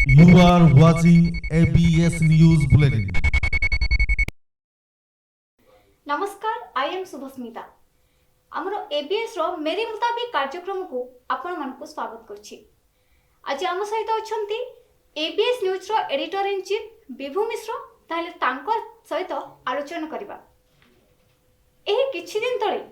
You are watching ABS News Bulletin. नमस्कार I am Subhasmita आमर ABS रो मेरी मुताबिक कार्यक्रम को आपण मन को स्वागत करछि। आज आम सहित अछंती एबीएस न्यूज रो editor in chief Vibhu Mishra. ताले तांकर सहित आलोचना करबा। एही किछि दिन तळे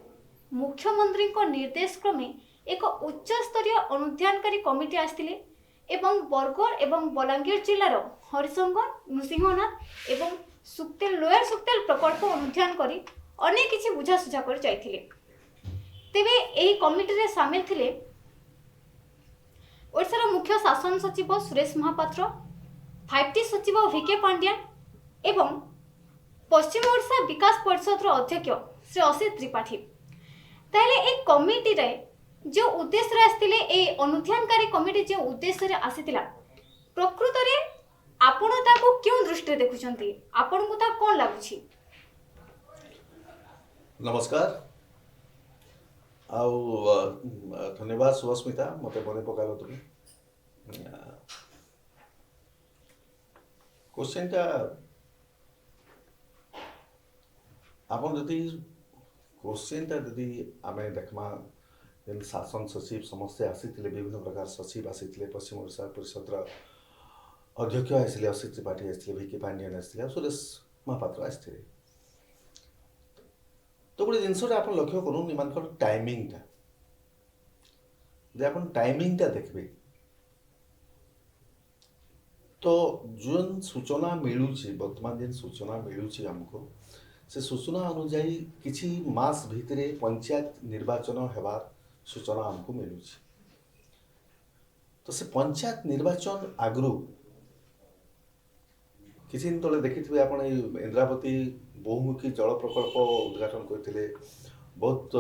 मुख्यमंत्री को निर्देश क्रमे एक उच्च स्तरीय अनुध्यानकारी कमिटी आस्थिले एवं बरगढ़ एवं बलांगीर जिलार हरिशंकर नृसिंहनाथ एवं सुक्तेल लोयर सुक्तेल प्रकल्प अनुध्यान करी अनेक किछि बुझासुझा कर जाइथिले। तेबे एही कमिटी रे शामिल थिले ओडिशार मुख्य शासन सचिव सुरेश महापात्र, 5T सचिव वीके पांड्यान एवं पश्चिम ओडिशा विकास परिषद रो अध्यक्ष श्री असित त्रिपाठी। ताले ए कमिटी रे जो उद्देश्य आसिले ए अनुध्यानकारी कमिटी जो उद्देश्य आसीतिला प्रकृत रे आपण ताको क्यों दृष्टि देखुछंती, आपण को ता कोन लागुछि? नमस्कार धन्यवाद सुस्मिता मते मने पकालो तुम क्वेश्चन टा आपण जदि क्वेश्चन टा जदि आमे देखमा जेन शासन सचिव समस्त आसीथिले विभिन्न प्रकार सचिव आसीथिले पश्चिम ओडिशा परिषद अध्यक्ष आसिले असित त्रिपाठी आसिले वीके पांड्यान आसिले सुरेश महापात्र आसिले। तो गोटे जिनसा आप लक्ष्य करूँ इमान टाइमिंगटा जे आप टाइमिंगटा देखबे तो जो सूचना मिलूँ बर्तमान जेन सूचना मिलूँ आमको से सूचना अनुजाई किछि मास भितरे पंचायत निर्वाचन हेबार सूचना आमको मिलूँ। तो से पंचायत निर्वाचन आगु किसी दिन तले देखिथे आप इंद्रावती बहुमुखी जल प्रकल्प उद्घाटन करते बहुत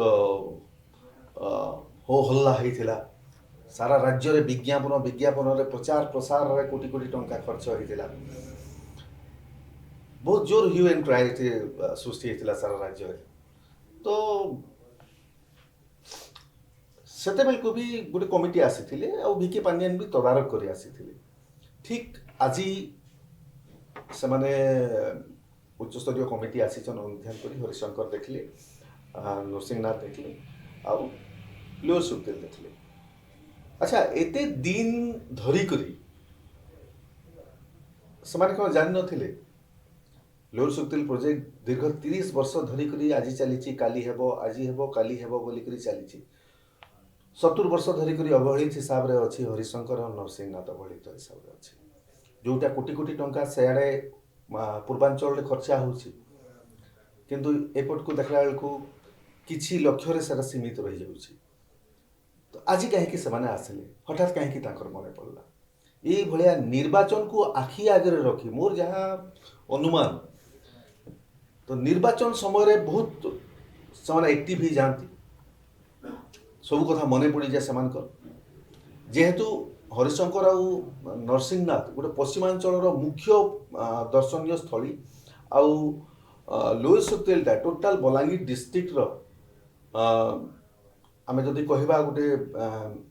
हो हल्ला होता सारा राज्य रे विज्ञापन रे प्रचार प्रसार रे कोटी कोटी टंका खर्च होता बहुत जोर ह्यू एंड क्राई सृष्टि होता सारा राज्य रे। तो सेते बेल को भी गोटे कमिटी आसी वीके पांड्यान भी तदारक कर आसी। ठीक आज से माने उच्च स्तरीय कमिटी आसीचन अनुध्यान करी हरिशंकर देखले, नृसिंहनाथ देखले आउ लोअर सुक्तेल देखले। अच्छा एते दिन धरी करी समाने को जान नथिले लोअर सुक्तेल प्रोजेक्ट दीर्घ 30 वर्ष धरी करी आज चलीची काली हेबो आज हेबो काली हेबो बोली करी चलीची 70 वर्ष धरी करी अवहेलित हिसाब रे अछि हरिशंकर और नृसिंहनाथ अवहेलित हिसाब रे अछि जोटा कोटी कोटी टंका सेयाड़े पूर्वांचल खर्चा होछि किंतु एपट को देखला बेलू किछि लक्ष्य रे सेरा सीमित रही जाउछि। तो आज कहीं से आसिले हठात कहीं मन पड़ला ये भलिया निर्वाचन को आखि आगे रखी मोर जहाँ अनुमान तो निर्वाचन समय बहुत से एक्टिव ही जाती सब कथा मन पड़ जाए से जेहेतु हरिशंकर आउ नरसिंहनाथ गोटे पश्चिमांचल मुख्य दर्शनीय स्थली आउ लोअर सुक्तेलटा टोटाल बलांगीर डिस्ट्रिक्ट आमे जदि कहबा गोटे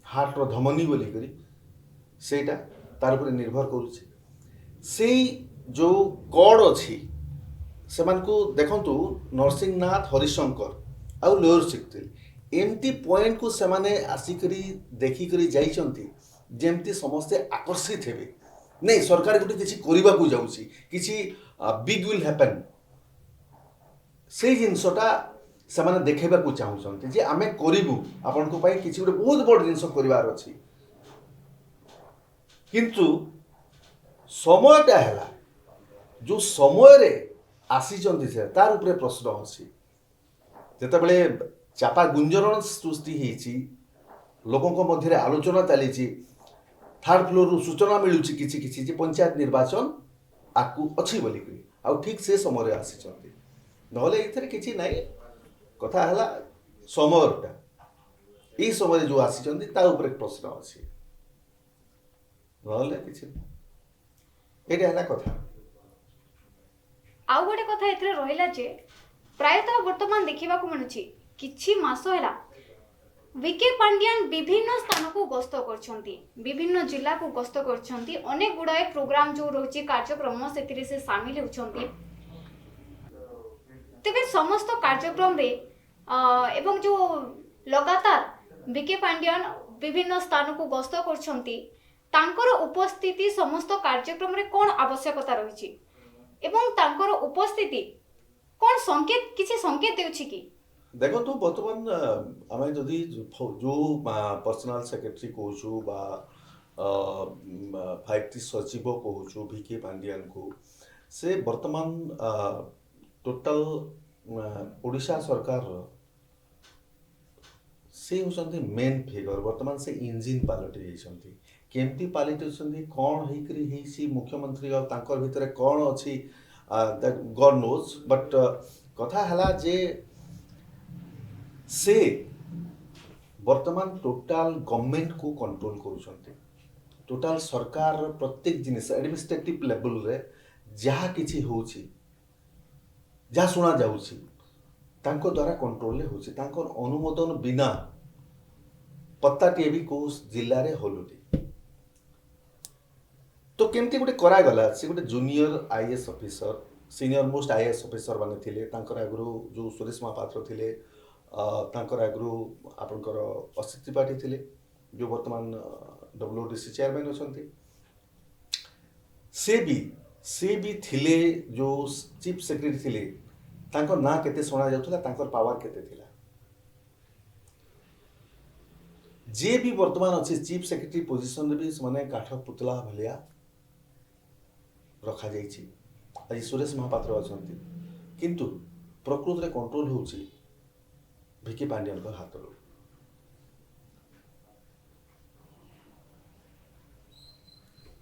हार्ट धमनी बोली करी सेटा तार पर निर्भर करुचे से जो कड अच्छी से देखु नरसिंहनाथ हरिशंकर आउ लोअर सुक्तेल एमती पॉइंट को सेमाने आसिकरी देखिकरी जाइचंती जेमती समस्ते आकर्षित हेबे नहीं सरकार गोटे किसी करबा को जाउची किसी बिग विल हैपन से जिनसटा सेमाने देखेबा को चाहउछंती जे आमे करिबु आपन को पई किसी गोटे बहुत बड़ जिनस करिवार अछि किंतु समयटा हैला जो समय रे आसीचंती से तार ऊपर प्रश्न अछि जेते बेले चापा गुंजरण सृष्टि होती लोकों मध्य आलोचना चली थर्ड फ्लोर रु सूचना मिलूँ किसी किसी पंचायत निर्वाचन आकु अच्छी बोलिक आउ ठीक से समय आसी नहले ये किसी ना कथा है समयटा यही समय जो आसी प्रश्न अच्छी नहले किसी ये कथा आउ गोटे कथा एथरे रहिला जे प्रायतः वर्तमान देखिबा को मिलुछि किछि मास हैला विके पांड्यान विभिन्न स्थान को गस्त करछंती विभिन्न जिला को गस्त करछंती अनेक गुड़ाए प्रोग्राम जो रहुची कार्यक्रम से शामिल होछंती तेबे समस्त कार्यक्रम रे एवं जो लगातार विके पांड्यान विभिन्न स्थान को गस्त करछंती तांकर उपस्थिति समस्त कार्यक्रम रे कोन आवश्यकता रहिछि एवं तांकर उपस्थिति कोन संकेत किछि संकेत देउछि कि देखो तो बर्तमान आम जदि जो पर्सनाल सेक्रेटरी कहूँ बा 5T सचिव कहूँ भिके पांड्यान को से बर्तमान टोटल ओडिशा सरकार से होती मेन फिगर बर्तमान से इंजिन पालटि जाती केमती पालटि कौन होकरी मुख्यमंत्री और भितर कौन अच्छी गॉड नोज बट कथा है जे से वर्तमान टोटाल गवर्नमेंट को कंट्रोल करुछंती टोटाल सरकार प्रत्येक जिनिस एडमिनिस्ट्रेटिव लेवल रे जहाँ किछि होछि जहाँ सुना जाउछि तांको द्वारा कंट्रोल ले होछि तांको अनुमोदन बिना पत्ताटिए भी को जिल्ला रे होलुटी तो केमती गोटे करा गला से गोटे junior IAS officer senior most IAS officer माने थिले तांकर आगु जो सुरेश महापात्र थिले तांकर आगु आपनकर असित त्रिपाठी थिले जो वर्तमान डब्ल्यूडीसी चेयरमैन अछंती से भी थिले जो चीफ सेक्रेटरी थिले तांकर ना केते सुना जाउथला तांकर पावर केते थिला जे भी वर्तमान अच्छे चीफ सेक्रेटरी पोजिशन रे भी माने काठ पुतला भलिया रखा जाइछि आज सुरेश महापात्र अछंती किंतु प्रकृत रे कंट्रोल होउछि भिके पांड्यान को हाथ रो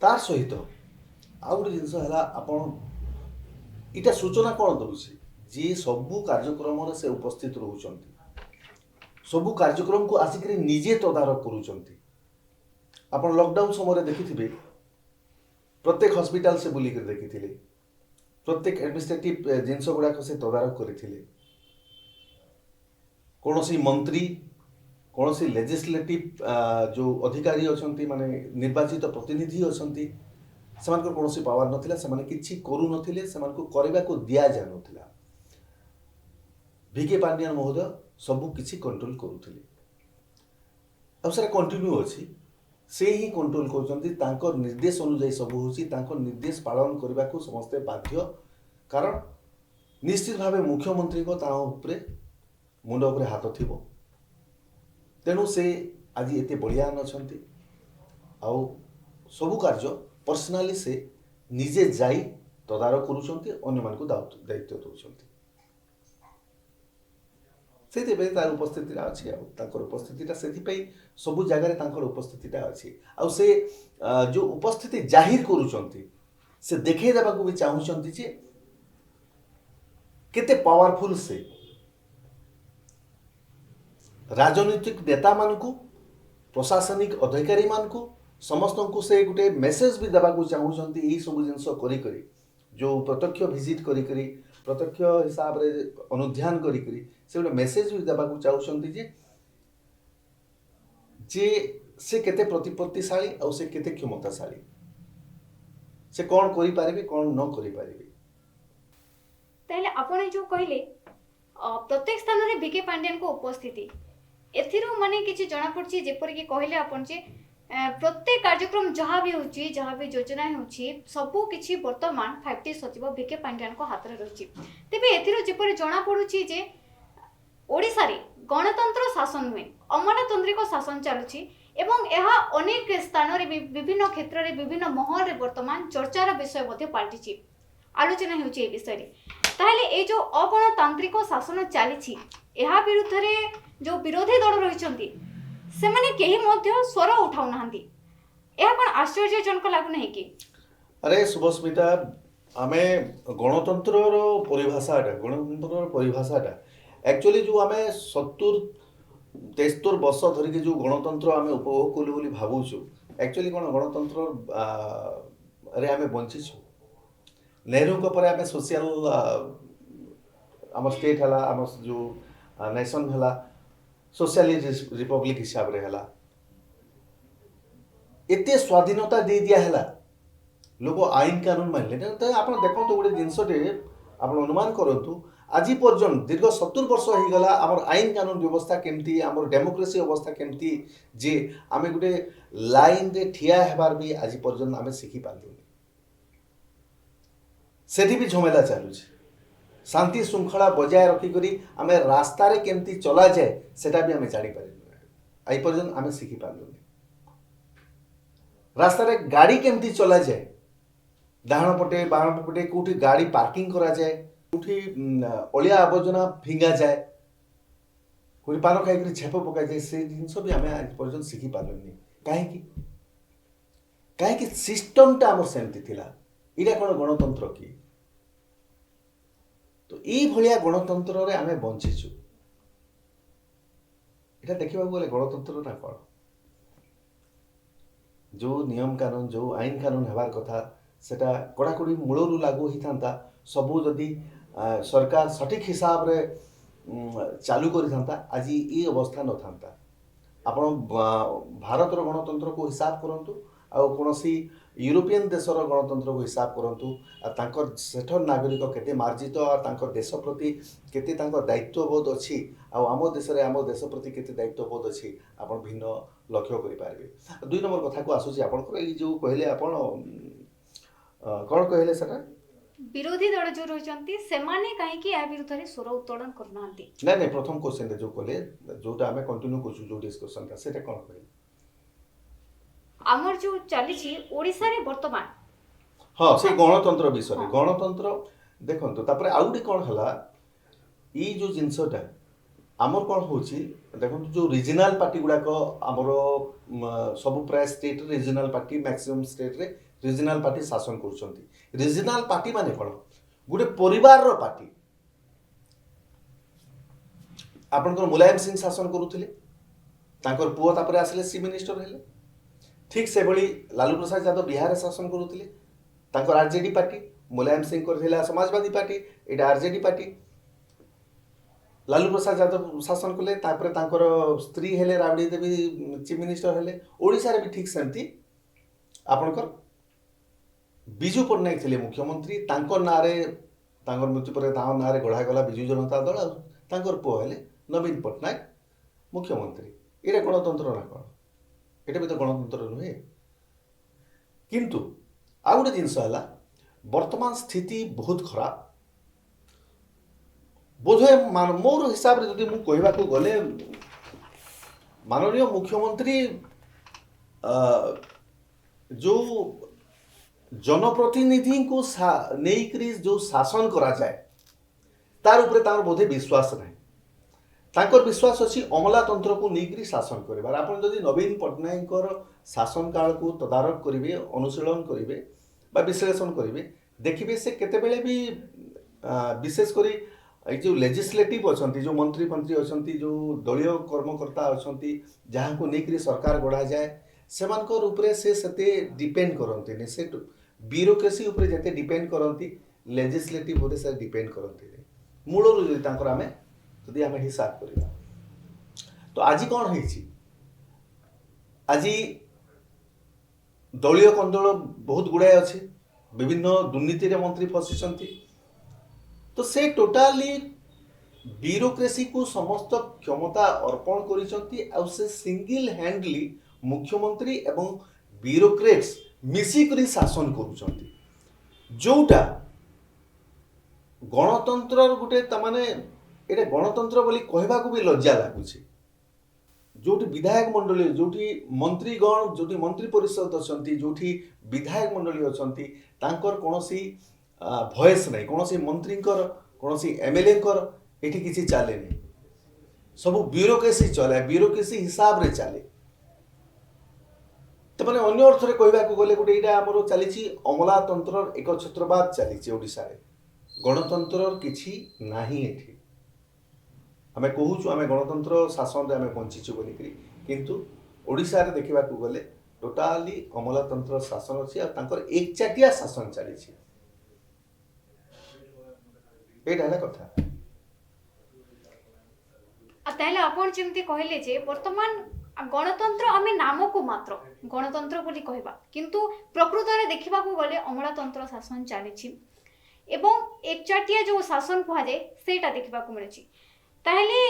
तार सहित आउ गोटे जिनस है आपण इटा सूचना कौन दउछि जे सबु कार्यक्रम से उपस्थित रहउछंती सबु कार्यक्रम को आसिक निजे तदारक करुचंती आपण लॉकडाउन समय देखिथिबे प्रत्येक हॉस्पिटल से बुलिक देखिथिले प्रत्येक एडमिनिस्ट्रेटिव जिनस गुड़ाक से तदारक करथिले कौनसी मंत्री कौनसी लेजिस्लेटिव जो अधिकारी अछंती माने निर्वाचित प्रतिनिधि अछंती सेमान कौनसी पावर नथिला सेमाने किछि करू नथिले सेमान को करबा को दिया जा नथिला भिके पांड्यान महोदय सबू किछि कंट्रोल करुथिले अब सारा कंटिन्यू अछि से ही कंट्रोल करछंती तांकर निर्देश अनुसार सब होछि तांकर निर्देश पालन करबा को समस्त बाध्य कारण निश्चित भावे मुख्यमंत्री को ता ऊपर मुंड ऊपर हाथ थिबो तेणु से आज एते बलियान अछंती आउ सबु कार्य पर्सनाली से निजे जाई तदारक करुछंती अन्य मान को दायित्व दउछंती से तार उपस्थिति अच्छी आर उपस्थिति से सबु जगार उपस्थिति अच्छी आ से जो उपस्थिति जाहिर करुचंती से देखे देबा को भी चाहूचंती जे केते पावरफुल से राजनीतिक नेता मान को प्रशासनिक अधिकारी मान को समस्त को से गोटे मेसेज भी देबा को चाहूचंती यही सब जिनस करी करी जो प्रत्यक्ष विजिट करी करी प्रत्यक्ष हिसाब रे अनुध्यान करी करी से गोटे मेसेज भी देबा को चाहूचंती जे से केते प्रतिपत्तिशाली और से केते क्षमताशाली से कौन करि पारिबे कौन न करि पारिबे ताहले आपण जो कहले प्रत्येक स्थान रे भिके पांड्यान को उपस्थिति एथिरो माने किछि जणा पड़छि जेपर कि कहले आपण जे प्रत्येक कार्यक्रम जहाँ भी होची जहाँ भी योजना होची सबु किछि वर्तमान 5T सचिव भिके पांड्यान को हाथ रे रहछि तेबे एथिरो जेपर जणा पड़ुछि जे ओडिसा रे गणतंत्र शासन नुहे अमलातंत्रिक शासन चलुछि एवं यह अनेक स्थान रे विभिन्न क्षेत्र रे विभिन्न महल रे वर्तमान चर्चार विषय मध्ये पाल्टिछि आलोचना होउछि ए विषय रे ताहले ए जो अगणतांत्रिक शासन चलिछि एहा विरुद्ध रे जो विरोधी दल रहिछंती से माने केही मध्य स्वर उठाउ नाहंती एहा कोन आश्चर्यजनक लागु नहीं कि अरे सुभस्मिता आमे गणतंत्रर परिभाषाटा एक्चुअली जो आमे 70-73 वर्ष धरिक जो गणतंत्र आमे उपभोग कलु बोली भाबुछु एक्चुअली कोन गणतंत्र रे आमे बंचिछु नेहरू को पर आमे सोशल आम स्टेट हला आम जो नेशन हला सोशलिस्ट रिपब्लिक हिसाब रे हला एते स्वाधीनता दे दिया हला लोक आईन कानून मानले तो आपण देखंतु गोटे जिनसटे आपण अनुमान करंतु आज पर्यंत दीर्घ 70 वर्ष हो गला आमर आईन कानून व्यवस्था केमती आमर डेमोक्रेसी अवस्था केमती जे आमे गोटे लाइन रे ठिया हेबार भी आज पर्यंत आमे सिखी पालुनी सेठी भी झमेला चालुଛି शांति श्रृंखला बजाय रखिकरी आमे रास्ता रे केमती चला जाए सेटा भी आमे जानी पारिनु आई पर्यंत आमे सिखी पालुनी रास्ता रे गाड़ी केमती चला जाए डाहाण पटे बाण पटे कोठी गाड़ी पार्किंग करा जाए कोठी अलिया आवर्जना फिंगा जाए कोठी पान खाई छेप पका जाए से जिनस भी आमे आज पर्यंत सिखी पालुनी काहे सिस्टम टा हमर सेमती थिला इरा कोन गणतंत्र की तो ई भलिया गणतंत्र रे आमे बंचिछु इटा देखिबा गले गणतंत्र ना कोन जो नियम कानून जो आईन कानून हेबार कथा सेटा कड़ाकड़ी मूलरू लागू ही था सबू जदि सरकार सठिक हिसाब रे चालू करी था आज ये अवस्था न था आपण भारतर गणतंत्र को हिसाब करंतु आ कोनोसी यूरोपियन देशर गणतंत्र को हिसाब करंतु आ तांकर सेठर नागरिक केते मार्जित आ तांकर देश प्रति केते तांकर दायित्वबोध अछि आ आम देश प्रति केते दायित्वबोध अछि आपण भिन्न लक्ष्य करि पारबे दुई नंबर कथा को आसुची आपण ई जो कहले आपण कौन कहले सेटा विरोधी दल जो रहचंती सेमाने काहे कि या विरुद्ध रे स्वर उत्तोलन करनांती नहीं प्रथम क्वेश्चन रे जो कहले जोटा हमें कंटिन्यू करछु जो डिस्कशन था सेटा कोन कहले आमर जो चली छी ओडिसा रे वर्तमान हाँ से गणतंत्र विषय गणतंत्र देखंतु तापर आउडी कोन हला ई जो जिंसटा आमर कोन होची देखंतु जो रीजनल पार्टी गुडा को आमर सब प्राय state regional party maximum state रे रीजनल पार्टी शासन करूछंती रीजनल पार्टी माने कोन गुडे परिवार रो पार्टी आपनकर मुलायम सिंह शासन करूथिले तांकर पुओ तापर आसले सी मिनिस्टर हेले ठीक से भली लालू प्रसाद यादव बिहार शासन करूथिले तांकर RJD party Mulayam Singh करथिला Samajwadi party एटा आरजेडी पार्टी लालू प्रसाद यादव शासन कले तापर तांकर स्त्री हेले राबड़ी देवी चीफ मिनिस्टर हेले ओडिसा रे भी ठीक सेमती आपनकर बिजू पट्टनायक थे मुख्यमंत्री तांकर नारे तांकर मृत्यु पर तांकर नारे गढ़ा गला बिजू जनता दल तांकर पुओ हेले नवीन पट्टनायक मुख्यमंत्री एटा गणतंत्र ना कोन एटा भी तो गणतंत्र नुहे किंतु आ गोटे जिनस है वर्तमान स्थिति बहुत खराब बोधे मोर हिसाब रे जदि मु कहबा को गले माननीय मुख्यमंत्री जो जनप्रतिनिधि को नहीं जो शासन करा जाए तार उपरे तार बोधे विश्वास नहीं तांकर विश्वास अच्छी अमलातंत्र को नहीं शासन करिबार आपण जदि नवीन पट्टनायक शासन काल को तदारक करिवे अनुशीलन करिवे बा विश्लेषण करिवे देखिबे से केतेबेले भी विशेष करी जो लेजिस्लेटिव अच्छी जो मंत्री अच्छी जो दलीय कर्मकर्ता अच्छी जहाँ को लेकर सरकार गढ़ा जाए से उपरे से सेते डिपेंड करते से ब्यूरोक्रेसी उपरे जते डिपेंड करती लेजिस्लेटिव उपरे से डिपेंड करते मूलरू जदि तांकर आमे जदि आमे हिसाब करिबा तो आज कौन होईछि आज दलीय कंदल बहुत गुड़ाए अच्छे विभिन्न दुर्नीति रे मंत्री फसिଛନ୍ତି तो से टोटाली ब्यूरोक्रेसी को समस्त क्षमता अर्पण करिसंती आ से सिंगल हैंडली मुख्यमंत्री एवं ब्यूरोक्रेट्स मिसिकरी शासन करुचंती जोटा गणतंत्र गोटे तमाने एटा गणतंत्र बोली कहबा को भी लज्जा लागुछि जोटी विधायक मंडली जोटी मंत्रीगण जोटी मंत्री परिषद अच्छी जोटी विधायक मंडली अच्छी तांकर कोनोसी भॉइस नहीं कोनोसी मंत्री कोनोसी एमएलए एठी किसी चले नहीं सब ब्यूरोक्रेसी चले ब्यूरोक्रेसी हिसाब रे चले तो मैंने अन्य अर्थ में कहवाक गले गोटे यहाँ आमर चली अमलातंत्र एक छत्रवाद चली ओडिशा रे गणतंत्र किछि नाही एठी आमे कहूछु आमे गणतंत्र शासन रे आमे बंचिछु बोलिकरी किंतु ओडिशा रे देखिबाक गले टोटाली अमलातंत्र शासन अछि आ तांकर एकचाटिया शासन चली एटा है कथा ताहले आपण जेमती कहले जे वर्तमान गणतंत्र आमे नामको मात्र गणतंत्र बोली कहबा किंतु प्रकृत रे देखिबा को गले अमलातंत्र शासन चलीछि एवं एकचाटिया जो शासन कहा जाए सेटा देखिबा को मिलछि ताहले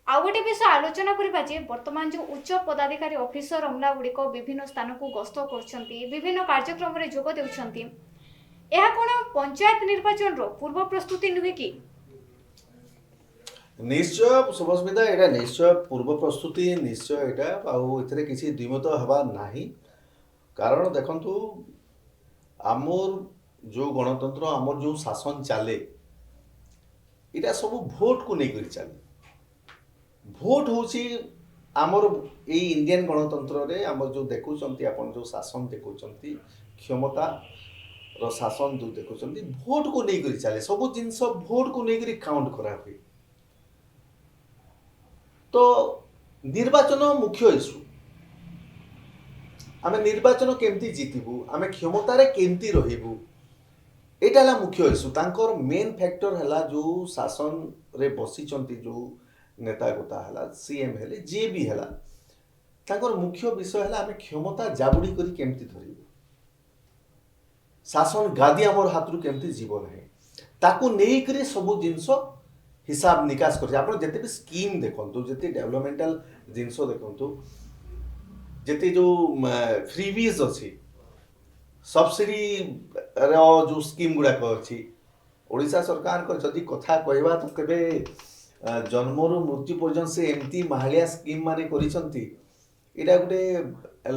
आ गोटे विषय आलोचना करबा जे वर्तमान जो उच्च पदाधिकारी ऑफिसर अमला गुड़िक विभिन्न स्थान को गस्त करछंती विभिन्न कार्यक्रम रे जोग देउछंती ଏହା कोन पंचायत निर्वाचन रो पूर्व प्रस्तुति नुहे कि निश्चय शुभस्मिता एटा निश्चय पूर्व प्रस्तुति निश्चय एटा आउ एथरे किसी द्विमत हवा नाही कारण देखंतु आमर जो गणतंत्र आमर जो शासन चले इटा सब भोट को नहीं चले भोट होची आमर ए इंडियन गणतंत्र रे आमर जो देखुचंती आपण जो शासन देखुचंती क्षमता रो शासन जो देखुचंती भोट को नहीं चले सब जिनस भोट को नहीं काउंट करा हुए तो निर्वाचन मुख्य इश्यू आमे निर्वाचन केमती जीतबू आमे क्षमतारे केमती रहिबू एटा हला मुख्य इश्यू तांकर मेन फैक्टर हला जो शासन रे बसिचंती जो नेता गोता हला सीएम हेले जे भी हला तांकर मुख्य विषय हला आमे क्षमता जाबुडी करी केमती धरिबू शासन गादी हमर हाथरू केमती जीवन है ताकू नेई करी सब जिंस हिसाब निकास कर आप जिते भी स्कीम देखो जिते डेवलपमेंटल जिनस देखो जिते जो फ्रीबीज अच्छी सब्सिडी रो जो स्कीम गुड़ाक अच्छी ओडिशा सरकार को जदि कथा कहवा तो केबे जन्मरू मृत्यु पर्यंत से एमती माहालिया स्कीम माने करिसंती एटा गुटे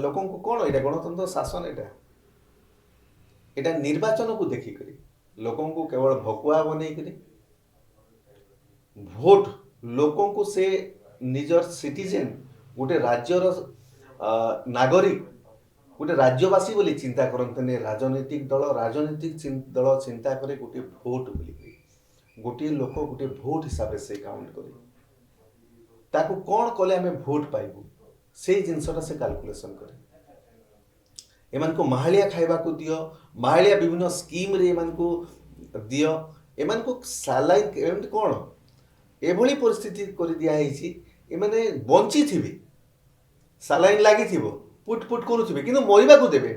लोकन को कोन एटा गणतंत्र शासन एटा निर्वाचन को देखि करी लोकन को केवल भकुआ बनै करी भोट लोकों को से निजर सिटीजेन गोटे राज्यर नागरिक गोटे राज्यवासी बोली चिंता करते राजनीतिक दल चिंता करे गोटे भोट बोली गोटे लोक गोटे भोट हिसाब से काउंट करे ताकू कौन कले आमे भोट पाइबू से जिनसटा से कैलकुलेशन करे एमान को माहालिया खाइबा को दियो माहालिया विभिन्न स्कीम रे एमान को दियो एमान को सैलाइन एमती कौन एभली परिस्थिति कर दिया एमाने बंची थिबे सालाइन लागि थिबो पुट पुट करूथिबे किंतु मरिबा को देबे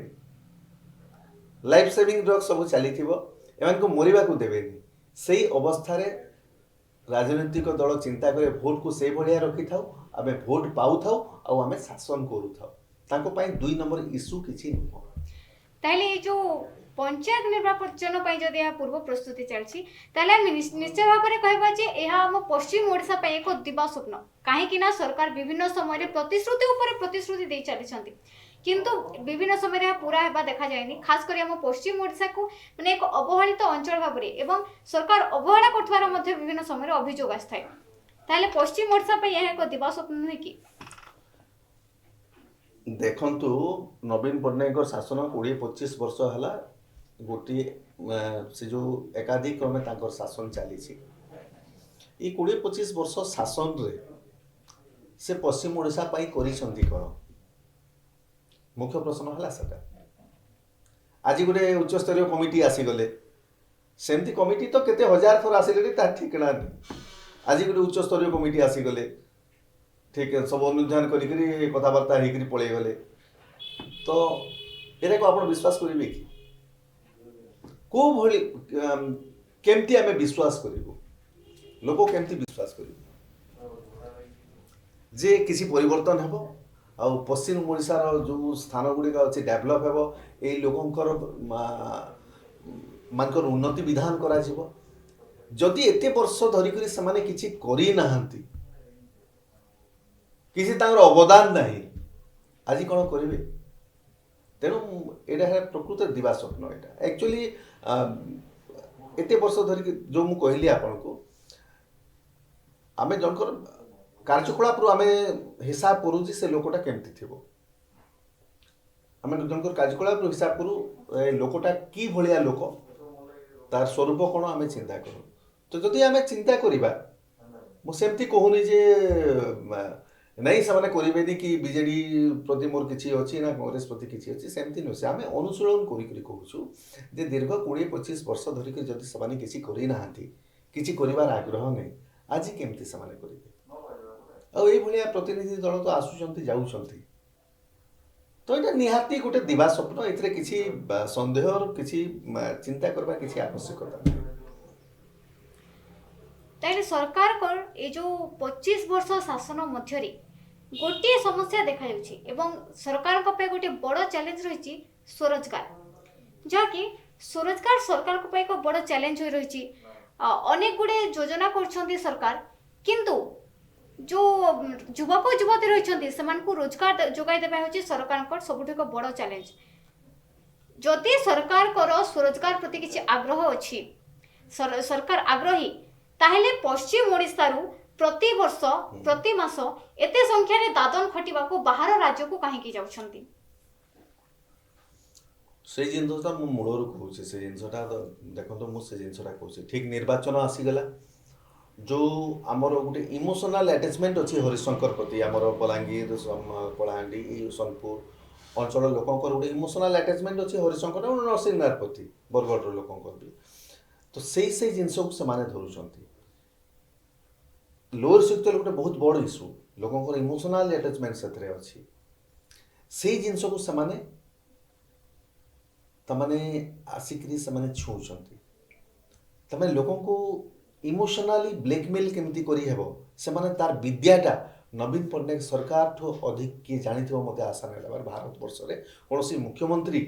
लाइफ सेविंग ड्रग सब चली थिबो एमान को मरिबा को देबेनी सेही अवस्था रे राजनीतिक दल चिंता करे भोट को से भलिया रखि थाउ आमे भोट पाउ थाउ आ आमे शासन करू थाउ ताको पई 2 नंबर इश्यू किछि न ताहले जो पंचायत निर्वाचन जदि यह पूर्व प्रस्तुति चलती निश्चय भाव में कहवा जे यह आम पश्चिम ओडिशा एक दिवा स्वप्न कहीं सरकार विभिन्न समय प्रतिश्रुति उपर प्रतिश्रुति दे चली किंतु विभिन्न समय यह पूरा हेबा देखा जाएनी खास कर आम पश्चिम ओडिशा को माने एक अवहेलित अंचल भाव एवं सरकार अवहेला करथवार मध्य विभिन्न समय अभियोग आस्थाय ताहले पश्चिम ओडिशा यह एक दिवा स्वप्न नुहे कि देखंतु नवीन पट्टनायक शासन 20-25 वर्ष हला गोटे से जो एकाधिक क्रमे तांकर शासन चली 20-25 वर्ष शासन रे से पश्चिम ओडिशा पाई करिसंती कोन मुख्य प्रश्न हला सटा आज गोटे उच्च स्तरीय कमिटी आसी गले सेमती कमिटी तो केते हजार थर आसिले ता ठिकना आज गोटे उच्च स्तरीय कमिटी आसी गले ठीक सब अनुध्यान करी कथबार्ता होकर पड़े गले तो एरा को आप विश्वास करेंगे कि को भली केमती आमे विश्वास करिबो लोक केमती विश्वास करिबो जे किसी परिवर्तन हेबो आ पश्चिम ओडिशा रो जो स्थान गुडी का अछि डेवलप हेबो ए लोकंकर मानकर उन्नति विधान करा जिवो जदि एते वर्ष धरि करी समाने किछि करी नाहंती किसी तांगर अवदान नहीं आज कौन करेंगे तेणु एटा है प्रकृत दिवा स्वप्न एटा एक्चुअली एते वर्ष धरिक जो मु कहली आपन को आमे जनकर कार्यकलाप आमे हिसाब करू से लोकटा केमती थिबो आमे जनकर कार्यकलाप हिसाब करू लोकटा की भलिया लोक तार स्वरूप कोन आमे चिंता करू तो जदि आमे चिंता करिबा मु सेमती कहूनी जे नहीं से करें कि बीजेडी प्रति मोर किसी अच्छी ना कांग्रेस प्रति किसी अच्छी सेमती नुहे आम अनुशीलन कर दीर्घ 20-25 वर्ष धरिक जदि से किसी करना किसी कर आग्रह नहीं आज केमती से करेंगे ଆଉ ଏଇଭଳିଆ ପ୍ରତିନିଧି ଦଳ ତ ଆସୁଛନ୍ତି ଯାଉଛନ୍ତି। ତ ଏଇଟା ନିହାତି ଗୋଟେ ଦିବା ସ୍ୱପ୍ନ, ଏଥିରେ କିଛି ସନ୍ଦେହର କିଛି ଚିନ୍ତା କରିବା କିଛି ଆବଶ୍ୟକତା ନାହିଁ। ତାହେଲେ ସରକାରଙ୍କର ଏ ଯେଉଁ 25 ବର୍ଷ ଶାସନ ମଧ୍ୟରେ ଗୋଟିଏ ସମସ୍ୟା ଦେଖାଯାଉଛି ଏବଂ ସରକାରଙ୍କ ପାଇଁ ଗୋଟେ ବଡ଼ ଚ୍ୟାଲେଞ୍ଜ ରହିଛି ସ୍ୱରୋଜଗାର, ଯାହାକି ସ୍ୱରୋଜଗାର ସରକାରଙ୍କ ପାଇଁ ଏକ ବଡ଼ ଚ୍ୟାଲେଞ୍ଜ ହୋଇ ରହିଛି। ଅନେକ ଗୁଡ଼ିଏ ଯୋଜନା କରୁଛନ୍ତି ସରକାର, କିନ୍ତୁ ଯେଉଁ ଯୁବକ ଯୁବତୀ ରହିଛନ୍ତି ସେମାନଙ୍କୁ ରୋଜଗାର ଯୋଗାଇ ଦେବା ହେଉଛି ସରକାରଙ୍କର ସବୁଠୁ ଏକ ବଡ଼ ଚ୍ୟାଲେଞ୍ଜ। ଯଦି ସରକାରଙ୍କର ସ୍ୱରୋଜଗାର ପ୍ରତି କିଛି ଆଗ୍ରହ ଅଛି, ସରକାର ଆଗ୍ରହୀ, ତାହେଲେ ପଶ୍ଚିମ ଓଡ଼ିଶାରୁ ପ୍ରତିବର୍ଷ ପ୍ରତି ମାସ ଏତେ ସଂଖ୍ୟାରେ ଦାଦନ ଖଟିବାକୁ ବାହାର ରାଜ୍ୟକୁ କାହିଁକି ଯାଉଛନ୍ତି? ସେଇ ଜିନିଷଟା ମୁଁ ମୂଳରୁ କହୁଛି, ସେ ଜିନିଷଟା ଦେଖନ୍ତୁ, ମୁଁ ସେ ଜିନିଷଟା କହୁଛି ଠିକ୍ ନିର୍ବାଚନ ଆସିଗଲା, ଯେଉଁ ଆମର ଗୋଟେ ଇମୋସନାଲ ଆଟାଚମେଣ୍ଟ ଅଛି ହରିଶଙ୍କର ପ୍ରତି, ଆମର ବଲାଙ୍ଗୀର କଳାହାଣ୍ଡି ଏଇ ସୋନପୁର ଅଞ୍ଚଳ ଲୋକଙ୍କର ଗୋଟେ ଇମୋସନାଲ ଆଟାଚମେଣ୍ଟ ଅଛି ହରିଶଙ୍କର ଆଉ ନରସିଂହନାଥ ପ୍ରତି, ବରଗଡ଼ର ଲୋକଙ୍କର ବି। ତ ସେଇ ଜିନିଷକୁ ସେମାନେ ଧରୁଛନ୍ତି। ଲୋଅର ସୁକ୍ତେଲ ଗୋଟେ ବହୁତ ବଡ଼ ଇସ୍ୟୁ, ଲୋକଙ୍କର ଇମୋସନାଲ ଆଟାଚମେଣ୍ଟ ସେଥିରେ ଅଛି। ସେଇ ଜିନିଷକୁ ସେମାନେ ଆସିକରି ସେମାନେ ଛୁଉଁଛନ୍ତି। ତାମାନେ ଲୋକଙ୍କୁ ଇମୋସନାଲି ବ୍ଲେକମେଲ୍ କେମିତି କରିହେବ, ସେମାନେ ତାର ବିଦ୍ୟାଟା ନବୀନ ପଟ୍ଟନାୟକ ସରକାରଠୁ ଅଧିକ କିଏ ଜାଣିଥିବ ମୋତେ ଆଶା ନାହିଁ। ଭାରତବର୍ଷରେ କୌଣସି ମୁଖ୍ୟମନ୍ତ୍ରୀ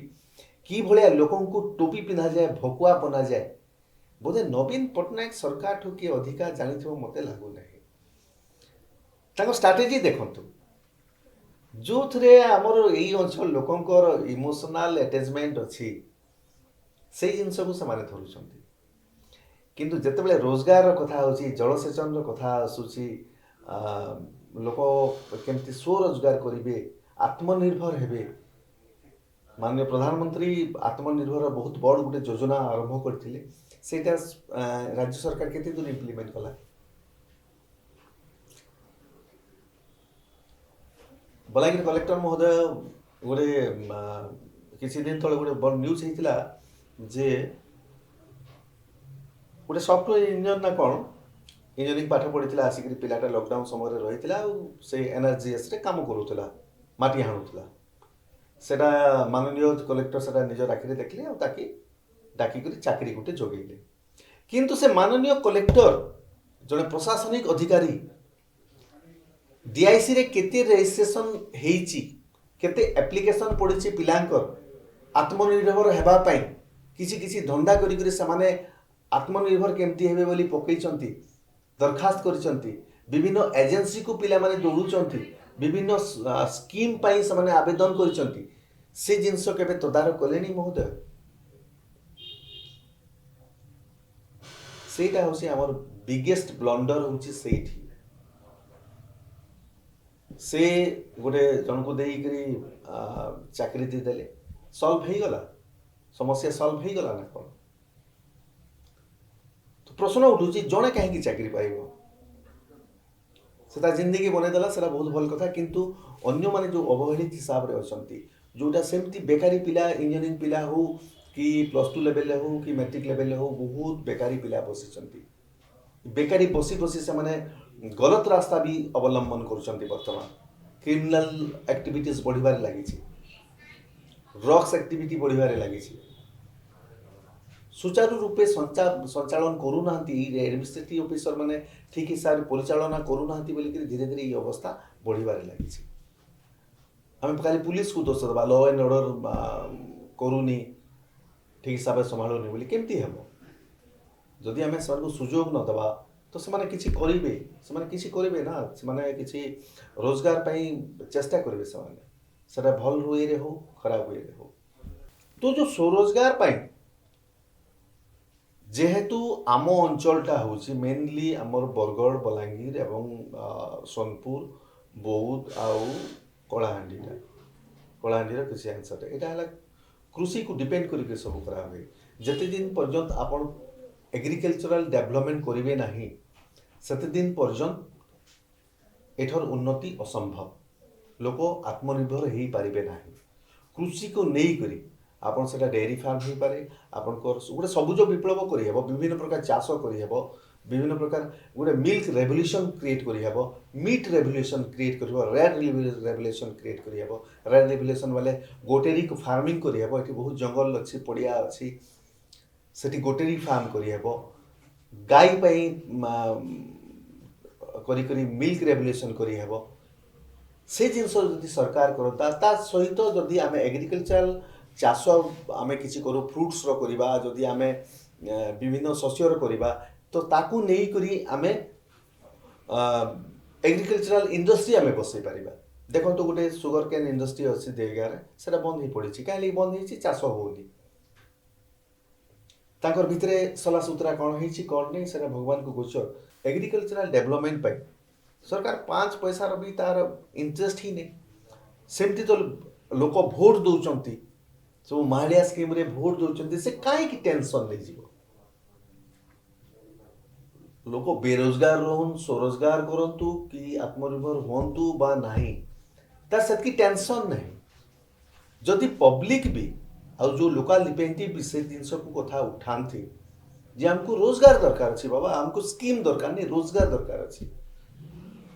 କିଭଳିଆ ଲୋକଙ୍କୁ ଟୋପି ପିନ୍ଧାଯାଏ, ଭକୁଆ ବନାଯାଏ, ବୋଧେ ନବୀନ ପଟ୍ଟନାୟକ ସରକାରଠୁ କିଏ ଅଧିକା ଜାଣିଥିବ ମୋତେ ଲାଗୁନାହିଁ। ତାଙ୍କ ଷ୍ଟ୍ରାଟେଜି ଦେଖନ୍ତୁ, ଯେଉଁଥିରେ ଆମର ଏଇ ଅଞ୍ଚଳ ଲୋକଙ୍କର ଇମୋସନାଲ ଆଟାଚମେଣ୍ଟ ଅଛି, ସେଇ ଜିନିଷକୁ ସେମାନେ ଧରୁଛନ୍ତି। କିନ୍ତୁ ଯେତେବେଳେ ରୋଜଗାରର କଥା ହେଉଛି, ଜଳସେଚନର କଥା ଆସୁଛି, ଲୋକ କେମିତି ସ୍ୱରୋଜଗାର କରିବେ, ଆତ୍ମନିର୍ଭର ହେବେ, ମାନନୀୟ ପ୍ରଧାନମନ୍ତ୍ରୀ ଆତ୍ମନିର୍ଭର ବହୁତ ବଡ଼ ଗୋଟେ ଯୋଜନା ଆରମ୍ଭ କରିଥିଲେ, ସେଇଟା ରାଜ୍ୟ ସରକାର କେତେ ଦୂର ଇମ୍ପ୍ଲିମେଣ୍ଟ କଲା? ବଲାଙ୍ଗୀର କଲେକ୍ଟର ମହୋଦୟ ଗୋଟେ କିଛି ଦିନ ତଳେ ଗୋଟେ ବଡ଼ ନ୍ୟୁଜ୍ ହେଇଥିଲା ଯେ ଗୋଟେ ସଫ୍ଟୱେୟାର ଇଞ୍ଜିନିୟର ନା କ'ଣ ଇଞ୍ଜିନିୟରିଂ ପାଠ ପଢ଼ିଥିଲା, ଆସିକରି ପିଲାଟା ଲକଡାଉନ୍ ସମୟରେ ରହିଥିଲା ଆଉ ସେ NRGSରେ କାମ କରୁଥିଲା, ମାଟି ହାଣୁଥିଲା। ସେଟା ମାନନୀୟ କଲେକ୍ଟର ସେଟା ନିଜ ଆଖିରେ ଦେଖିଲେ ଆଉ ତାକି ଡାକିକରି ଚାକିରି ଗୋଟେ ଯୋଗେଇଲେ। କିନ୍ତୁ ସେ ମାନନୀୟ କଲେକ୍ଟର ଜଣେ ପ୍ରଶାସନିକ ଅଧିକାରୀ, DICରେ କେତେ ରେଜିଷ୍ଟ୍ରେସନ ହେଇଛି, କେତେ ଆପ୍ଲିକେସନ ପଡ଼ିଛି ପିଲାଙ୍କର ଆତ୍ମନିର୍ଭର ହେବା ପାଇଁ, କିଛି ଧନ୍ଦା କରିକରି ସେମାନେ ଆତ୍ମନିର୍ଭର କେମିତି ହେବେ ବୋଲି ପକେଇଛନ୍ତି, ଦରଖାସ୍ତ କରିଛନ୍ତି, ବିଭିନ୍ନ ଏଜେନ୍ସିକୁ ପିଲାମାନେ ଦୌଡ଼ୁଛନ୍ତି, ବିଭିନ୍ନ ସ୍କିମ୍ ପାଇଁ ସେମାନେ ଆବେଦନ କରିଛନ୍ତି। ସେ ଜିନିଷ କେବେ ତଦାରଖ କଲେଣି ମହୋଦୟ? ସେଇଟା ହେଉଛି ଆମର ବିଗେଷ୍ଟ ବ୍ଲଣ୍ଡର, ହେଉଛି ସେଇଠି। ସେ ଗୋଟେ ଜଣକୁ ଦେଇକରି ଚାକିରି ଦେଇଦେଲେ, ସଲ୍ଭ ହେଇଗଲା, ସମସ୍ୟା ସଲ୍ଭ ହେଇଗଲା ନା କ'ଣ? ତ ପ୍ରଶ୍ନ ଉଠୁଛି, ଜଣେ କାହିଁକି ଚାକିରି ପାଇବ? ସେ ତା ଜିନ୍ଦଗି ବନେଇଦେଲା, ସେଟା ବହୁତ ଭଲ କଥା, କିନ୍ତୁ ଅନ୍ୟମାନେ ଯେଉଁ ଅବହେଳିତ ହିସାବରେ ଅଛନ୍ତି, ଯେଉଁଟା ସେମିତି ବେକାରୀ ପିଲା, ଇଞ୍ଜିନିୟରିଂ ପିଲା ହଉ କି +2 ଲେଭେଲରେ ହଉ କି ମ୍ୟାଟ୍ରିକ୍ ଲେଭେଲରେ ହଉ, ବହୁତ ବେକାରୀ ପିଲା ବସିଛନ୍ତି। ବେକାରୀ ବସି ସେମାନେ ଗଲତ ରାସ୍ତା ବି ଅବଲମ୍ବନ କରୁଛନ୍ତି। ବର୍ତ୍ତମାନ କ୍ରିମିନାଲ ଆକ୍ଟିଭିଟିଜ୍ ବଢ଼ିବାରେ ଲାଗିଛି, ଡ୍ରଗ୍ସ ଆକ୍ଟିଭିଟି ବଢ଼ିବାରେ ଲାଗିଛି। ସୁଚାରୁ ରୂପେ ସଞ୍ଚାଳନ କରୁନାହାନ୍ତି, ଆଡମିନିଷ୍ଟ୍ରେଟିଭ ଅଫିସର ମାନେ ଠିକ୍ ହିସାବରେ ପରିଚାଳନା କରୁନାହାନ୍ତି ବୋଲିକି ଧୀରେ ଧୀରେ এই ଅବସ୍ଥା ବଢ଼ିବାରେ ଲାଗିଛି। ଆମେ ଖାଲି ପୁଲିସକୁ ଦୋଷ ଦେବା, ଲ ଆଣ୍ଡ ଅର୍ଡର କରୁନି, ଠିକ୍ ହିସାବରେ ସମ୍ଭାଳୁନି ବୋଲି କେମିତି ହେବ? ଯଦି ଆମେ ସେମାନଙ୍କୁ ସୁଯୋଗ ନ ଦେବା ତ ସେମାନେ କିଛି କରିବେ ନା, ସେମାନେ କିଛି ରୋଜଗାର ପାଇଁ ଚେଷ୍ଟା କରିବେ, ସେମାନେ ସେଟା ଭଲ ୱେରେ ହଉ ଖରାପ ୱେରେ ହଉ। ତ ଯେଉଁ ସ୍ୱରୋଜଗାର ପାଇଁ, ଯେହେତୁ ଆମ ଅଞ୍ଚଳଟା ହେଉଛି ମେନଲି ଆମର ବରଗଡ଼, ବଲାଙ୍ଗୀର ଏବଂ ସୋନପୁର, ବୌଦ୍ଧ ଆଉ କଳାହାଣ୍ଡିର କିଛି ଅଂଶଟା ଏଇଟା ହେଲା କୃଷିକୁ ଡିପେଣ୍ଡ କରିକି ସବୁ କରାହୁଏ। ଯେତେ ଦିନ ପର୍ଯ୍ୟନ୍ତ ଆପଣ ଏଗ୍ରିକଲଚରାଲ ଡେଭଲପମେଣ୍ଟ କରିବେ ନାହିଁ, ସେତେ ଦିନ ପର୍ଯ୍ୟନ୍ତ ଏଠାର ଉନ୍ନତି ଅସମ୍ଭବ, ଲୋକ ଆତ୍ମନିର୍ଭର ହେଇପାରିବେ ନାହିଁ। କୃଷିକୁ ନେଇକରି ଆପଣ ସେଟା ଡେୟାରୀ ଫାର୍ମ ହେଇପାରେ, ଆପଣଙ୍କର ଗୋଟେ ସବୁଜ ବିପ୍ଳବ କରିହେବ, ବିଭିନ୍ନ ପ୍ରକାର ଚାଷ କରିହେବ, विभिन्न प्रकार गोटे मिल्क रेवोल्यूशन क्रिएट करहब मीट रेवोल्यूशन क्रिएट कर रेड रेवोल्यूशन क्रिएट करहब रेड रेवोल्यूशन वाले गोटेरी फार्मिंग करहब ये बहुत जंगल अच्छी पड़िया अच्छी सेठी गोटेरी फार्म करहब गाई पाई करी करी मिल्क रेवोल्यूशन करहब से जिनस जदि सरकार करता ता सहित जदि आम एग्रिकल्चरल चाष आम कि करूँ फ्रुट्स करवा जदि आम विभिन्न शस्यर करवा तो ताकू नहीं करी आम एग्रिकल्चरल इंडस्ट्री आम बसई पार देखो तो गोटे सुगर केन इंडस्ट्री अच्छी देगार से बंद हो पड़ी कहीं बंद हो चाष होनी ताकर भितरे सला सुतरा कौन है कौन नहीं से भगवान को गोचर एग्रिकल्चरल डेवलपमेंट पाई सरकार 5 पैसार भी तार इंटरेस्ट ही नहीं सेमती तो लोक भोट दौरान सब माड़िया स्कीम रे भोट दौरान से कहीं टेंशन नहीं जीव लोक बेरोजगार रोहन स्वरोजगार करंतु कि आत्मनिर्भर होंतु बा नहीं तार सेतकी टेंशन नहीं जदि पब्लिक भी और जो लोकल रिप्रेजेंटेटिव भी से जिनस को कथा उठाते जे हमको रोजगार दरकार अच्छी बाबा हमको स्कीम दरकार नहीं रोजगार दरकार अच्छी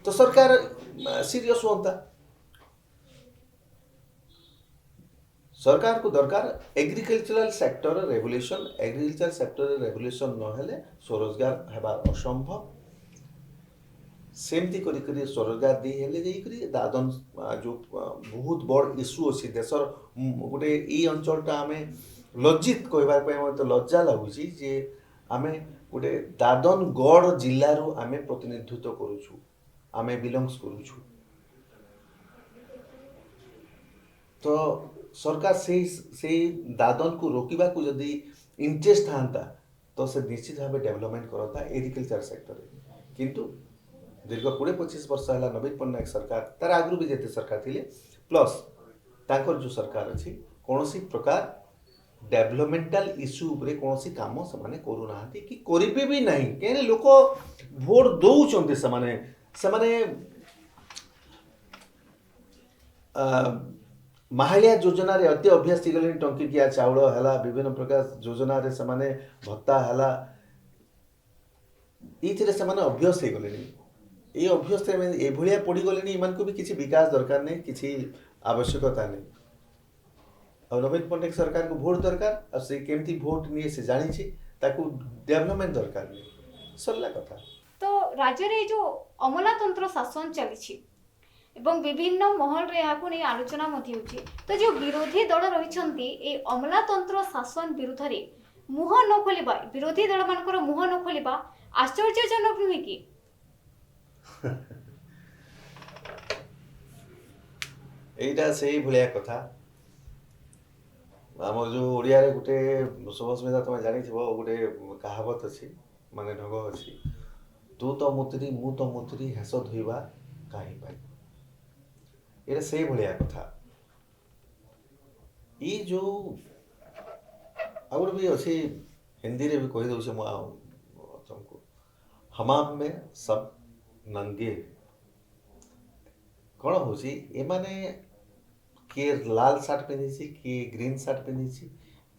तो सरकार सीरियस होता सरकार को दरकार agricultural sector revolution agriculture sector revolution नहेले स्वरोजगार हेबा असंभव सेमती करी करी स्वरोजगार दी हेले जाई दादन जो बहुत बड़ इश्यू अच्छी देशर गोटे ये अंचलटा आम लज्जित कहवाई मत लज्जा लगुच जे आम गोटे दादन गढ़ जिलू आम प्रतिनिधित्व करुचु आम बिलंगस करुचु तो सरकार से दादन को रोकवा को जदि इंटरेस्ट था तो से निश्चित भाव डेवलपमेंट करता एग्रिकल्चर सेक्टर किंतु दीर्घ 20-25 वर्ष है नवीन पट्टनायक सरकार तार आगु भी जिते सरकार थे प्लस तांकर जो सरकार अच्छी कौन सी प्रकार डेवलपमेंटाल इश्यू उपरे कौन सी काम से करूना कि करेंगे भी नहीं कहीं लोक भोट दौरान से माहालिया योजना रे अति अभ्यास गले टंकिकिया चाउल है विभिन्न प्रकार योजना रे से भत्ता है ये अभ्यस्त हो गले ये अभ्यस्त ये पड़गले इन को भी किसी विकास दरकार नहीं किसी आवश्यकता नहीं और नवीन पट्टनायक सरकार को भोट दरकार और से केमती भोट नहीं से जानी डेवलपमेंट दरकार नहीं सरला कथा तो राज्य रे जो अमलातंत्र शासन चली एवं विभिन्न महल रे यहाँ नहीं आलोचना तो जो विरोधी दल रही अमलातंत्र शासन विरुद्ध रे मुह न खोलिबा विरोधी दल मानकर मुह न खोलिबा आश्चर्यजनक नुहे कि एटा से भाया कथा आम जो ओडिया रे गोटे शुभस्मिता तुम जानी गोटे कहावत अच्छी माने ढंग अच्छी तू तो मुतरी मु तो मुतरी हेस धोइबा कहीं पाई ये से भाया कथा ये जो आउट भी अच्छी हिंदी रे भी कही दौचे तुमको हमाम में सब नंगे कौन हो किए लाल सार्ट पिंधि किए ग्रीन सार्ट पिंधि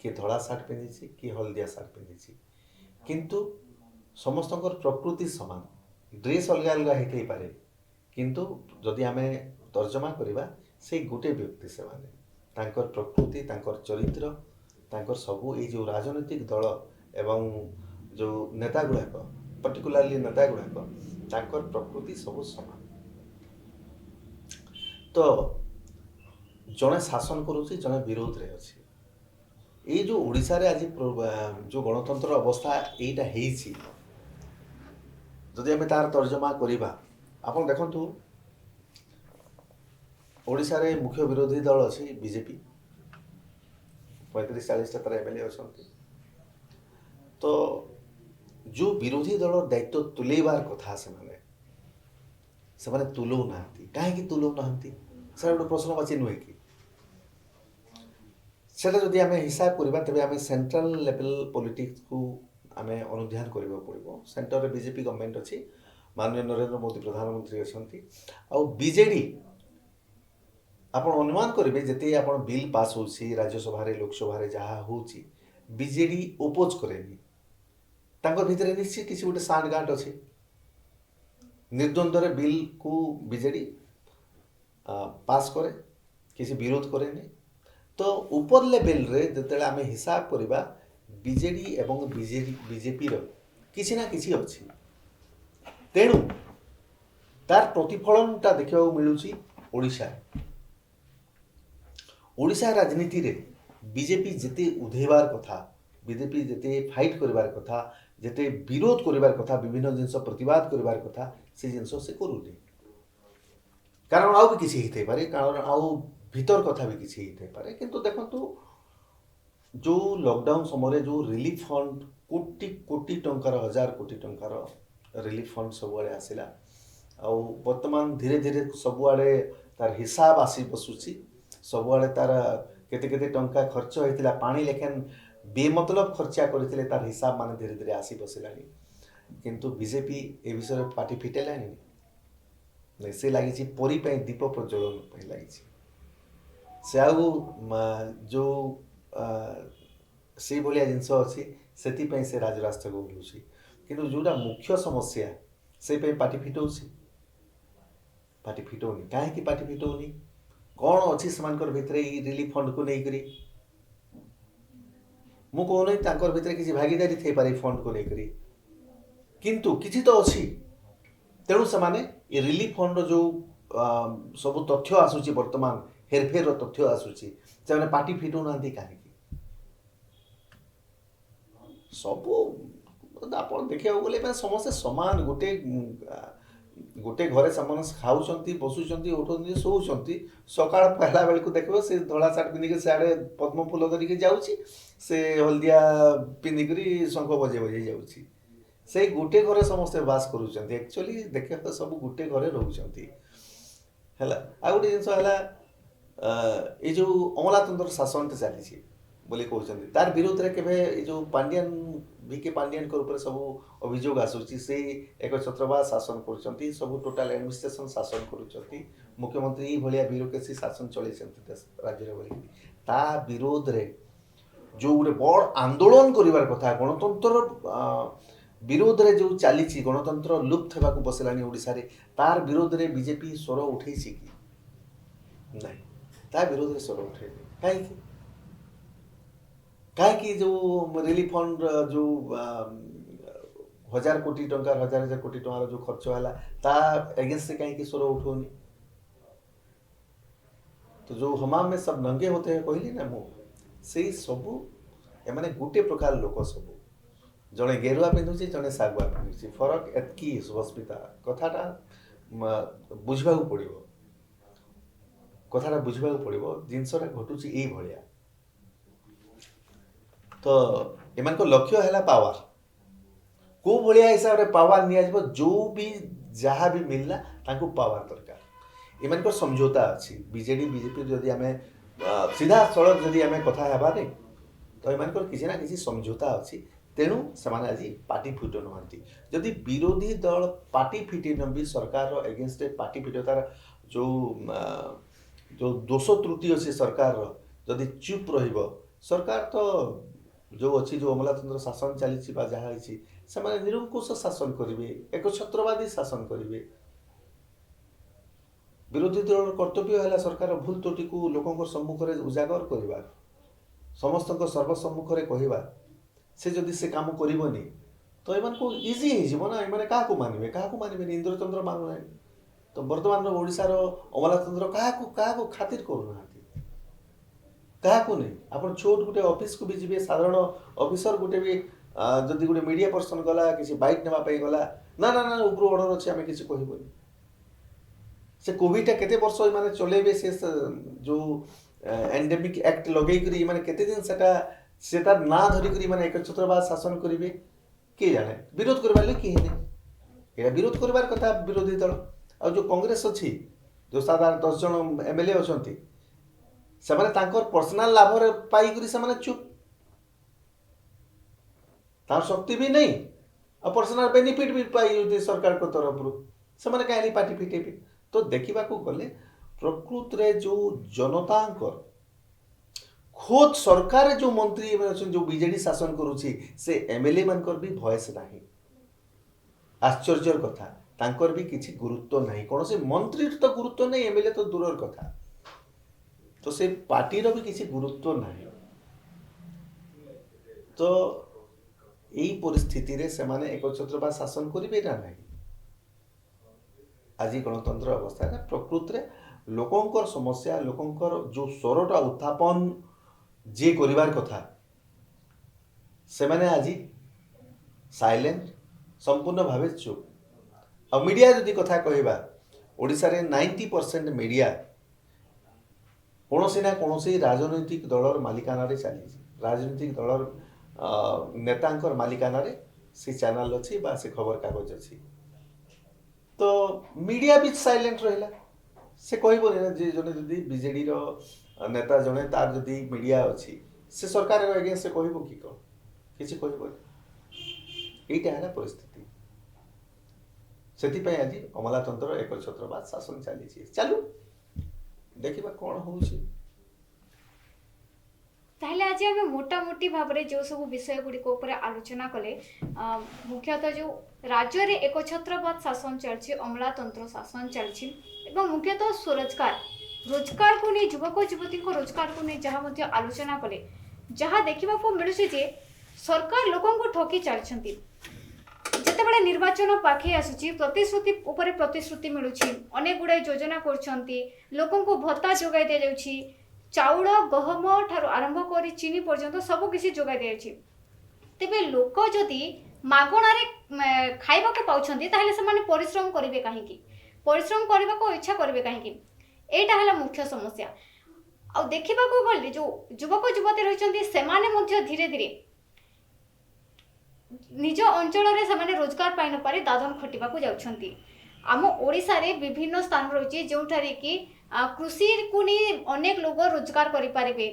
किए धला सार्ट पिंधि किए हलदिया सार्ट पिंधि किंतु समस्त प्रकृति समान ड्रेस अलग अलग होते पारे किंतु जदि आम तर्जमा करवा से गोटे व्यक्ति से माने प्रकृति चरित्र सबू ये जो राजनीतिक दल एवं जो नेता गुड़ाक पर्टिकुलारली नेता गुड़ाक प्रकृति सब समान तो जड़े शासन करुच्ची जड़े विरोध रे अच्छी ये जो ओडिशा रे आज जो गणतंत्र अवस्था यहीटा होती जदि आम तार तर्जमा करवा आप देखु ओडिशा रे मुख्य विरोधी दल अच्छी बीजेपी 35-40 तार एमएलए अच्छा तो जो विरोधी दल दायित्व तुलेबार कथा से तुलौ ना कहीं तुलौ ना सर गोटे प्रश्नवाची नुहे कि सेटा जदि आम हिसाब करवा तेज आम सेंट्रल लेवल पॉलिटिक्स को आम अनुध्यान करने पड़ो सेंटर रे बीजेपी गवर्नमेंट अच्छी माननीय नरेंद्र मोदी प्रधानमंत्री अच्छा बीजेडी आप अनुमान करेंगे जिते आप बिल पास हो राज्यसभा लोकसभा जहाँ हो बीजेडी ओपोज करेनि भितर निश्चित किसी गोटे सांड गांठ अच्छे निर्द्वंद्व बिल को बीजेडी पास करे किसी विरोध करेनि तो ऊपर लेवल रे जिते आम हिसाब करवा बीजेडी एवं बीजेपी किसी ना किसी अच्छी तेणु तार प्रतिफलनटा देखा मिलूँ ओडिशा ओडिशा राजनीति रे बीजेपी जिते उधेबार कथा बीजेपी जिते फाइट करिवार कथा जिते विरोध करिवार कथा विभिन्न जिनस प्रतिवाद करिवार कथा से जिनस से करूनी कारण आउ भी किसी हिते पारे कारण आउ भीतर कथा भी किसी हिते पारे किंतु देखंतु जो लॉकडाउन समय जो रिलीफ फंड कोटी कोटी टंकार हजार कोटी टंकार रिलीफ फंड सबुआड़े आसिला आउ वर्तमान धीरे धीरे सबुआड़े तार हिसाब आसी बसुची सबुआड़े तार केते केते टंका खर्च होइतिला पानी लेखन बेमतलब खर्चा करथिले तार हिसाब माने धीरे धीरे आसी बसिलानी किंतु बीजेपी ए विषय पार्टी फिटेलानी नहीं से लगी परी दीप प्रज्वलन लगी से आउ जो से भाया जिनस अच्छी से राजरास्ता को बुलूसी किंतु जोटा मुख्य समस्या से पार्टी फिटौनी कहीं पार्टी फिटौनी कौन अच्छी से भितर रिलीफ फंड को लेकर मु कहूँ भितर किसी भागीदारी थे पारे फंड को लेकर किंतु किसी तो अच्छी तेणु से ये रिलीफ फंड जो सब तथ्य आसूची वर्तमान हेरफेर तथ्य आसूची से पार्टी फिटौना कहीं सब आप देखा गले समस्ते सामान गोटे गोटे घरे सामान खाऊँच बसुँच उठुंट शोच सकाल पहला बेल को देखो से धड़ा सार्ट पिंधिक सियाड़े पद्म फूल धरिकी जाऊँगी से हल्दिया पिंधिक शंख बजे बजे जाऊँगी से गोटे घरे समस्ते बास करुँच एक्चुअली देखा तो सब गोटे घरे रोच है आ गोटे जिनस ये जो अमलातंत्र शासन चली बोली कहते तार विरोध में केवे जो पांडियन वीके पांडियन ऊपर सब अभियोग आसूची से एक छत्रवाद शासन कर सब टोटाल एडमिनिस्ट्रेशन शासन कर मुख्यमंत्री भाया ब्यूरोक्रेसी शासन चले राज्य बोली ता विरोध रे जो गोटे बड़ आंदोलन करिवार कथा गणतंत्र विरोध रे जो चली गणतंत्र लुप्त होगा बसलानी ओडिशा रे तार विरोध रे बीजेपी स्वर उठे कि नहीं ता विरोध रे स्वर उठे कहीं कहीं जो रिलीफ फंड जो 1000 कोटी टंकार 1000 कोटी टंकार जो खर्च है ता एगेंस्ट से कहीं स्वर उठौनी तो जो हमाम में सब नंगे होते हैं कहली ना मु से सबू एमाने गोटे प्रकार लोक सब जड़े गेरुआ पिंधुचे जड़े सागुआ पिंधुचे फरक एतकी सुभस्मिता कथाटा बुझा पड़ो कथाटा बुझा पड़ो जिनसटा घटुची यही भाया तो एमान को लक्ष्य है पावर को भाया हिसाब से पावर नि जो भी जहाँ भी मिलला तांको पावर दरकार एमान को समझौता अच्छी बीजेडी बीजेपी जदि आम सीधा सड़क जदि आम कथा हेबा नहीं तो एमान को किसी ना किसी समझौता अच्छी तेणु से आज पार्टी फिटो नुहति जदि विरोधी दल पार्टी फिटेन भी सरकार एगेन्स्ट पार्टी फिटो तार जो जो दोष त्रुटि अच्छे सरकार जदि चुप रहिबो सरकार तो जो अच्छी जो अमलातंत्र शासन चली जहाँ से निरंकुश शासन करेंगे एक छत्रवादी शासन करेंगे विरोधी दल कर्तव्य है सरकार भूल त्रुटि को लोकों सम्मुखें उजागर करवा समस्त सर्वसम्मुखें कहवा से जदि से काम करनी तो एम को इजी होना एम क्या मानवे इंद्रचंद्र मानुना तो बर्तमान ओडिशार अमलातंत्र क्या खातिर करूना क्या नहीं आप छोट गोटे ऑफिस को भी जी साधारण ऑफिसर गोटे भी जदि गोटे मीडिया पर्सन गला किसी बाइक नापी गला ना ना ना ऊपर ऑर्डर अच्छे आम किसी कहबनी से कोविडटा केते वर्ष माने चलेबे से जो एंडेमिक एक्ट लगेकरी माने केते दिन सेटा ना धरिकरी माने एक छत्रवाद शासन करेंगे किए जाने विरोध करवाले किए नहीं ये विरोध करवार कथा विरोधी दल आ जो कांग्रेस अच्छी जो साधारण 10 जन एमएलए अच्छा से पर्सनाल लाभ पाई से चुप तार शक्ति भी नहीं और पर्सनाल बेनिफिट भी पाई सरकार को तरफ से कहीं पार्टी फिटेबे तो देखा गले प्रकृत रे जो जनता खोद सरकार जो मंत्री अछन जो बीजेडी शासन करूची से एमएलए मानकर भी भयस नाही आश्चर्यर कथा तांकर भी किसी गुरुत्व नहीं कौन से मंत्री तो गुरुत्व नहीं एमएलए तो दूर कथा तो से पार्टीर भी किसी गुरुत्व नहीं तो यही परिस्थिति रे से माने एकछत्रवाद शासन करिबे ना नहीं आज गणतंत्र अवस्था है प्रकृत रे लोकंकर समस्या लोकंकर जो स्वरटा उत्थापन जे करिवार कथा से माने आज साइलेंट संपूर्ण भावे चुप और मीडिया जदि कथा कहबा ओडिसा रे 90% मीडिया कौनसी ना कौनसी राजनैतिक दलर मालिकाना रे चली राजनैतिक दलर नेतांकर मालिकाना रे से चैनल अच्छी बा से खबर कागज अच्छी तो मीडिया भी साइलेंट रहिला से कहबोनी ना जे जने जदि बीजेडी रो नेता जने तार जदि मीडिया अच्छी से सरकार अगेंस्ट से कहबो कि कोन किछि कहबो एटा है परिस्थिति से आज अमलातंत्र एकछत्रवाद शासन चली चालू देखिबा कोन होउछि ताहले आज आम मोटामोटी भाव में जो सब विषय गुड़िक आलोचना कले मुख्यतः जो राज्य रे एकछत्रवाद शासन चलछि अमलातंत्र शासन चलछि एवं मुख्यतः स्वरोजगार रोजगार को नहीं युवक युवती को रोजगार को नहीं जहाँ मध्य आलोचना कले जहाँ देखा मिलूँ जे सरकार लोकों को ठकी चलती जितेबाला निर्वाचन पाखे आसुची प्रतिश्रुति उपरे प्रतिश्रुति मिलूची अनेक गुड़ाई योजना करछंती लोकों को भत्ता जोगाई दे जाउची चाउल गहम ठारू आरंभ कर चीनी पर्यंत सब किसी जोगाई दे जाउची तेबे लोक जदि मागणारे खाइबा को पाउछंती ताहले से माने परिश्रम करिवे काहेकि परिश्रम करबा को इच्छा करिवे काहेकि एटा हला मुख्य समस्या आ देखिबा को गले जो युवक युवती रहिचंती सेमाने मध्य धीरे धीरे निज अंचल रे सेमाने रोजगार पाइ न पारे दादन खटिबा को जाउछंती आम ओडिसा रे विभिन्न स्थान रहिछि जोठारे कि कृषि को नहीं अनेक लोग रोजगार करि पारिबे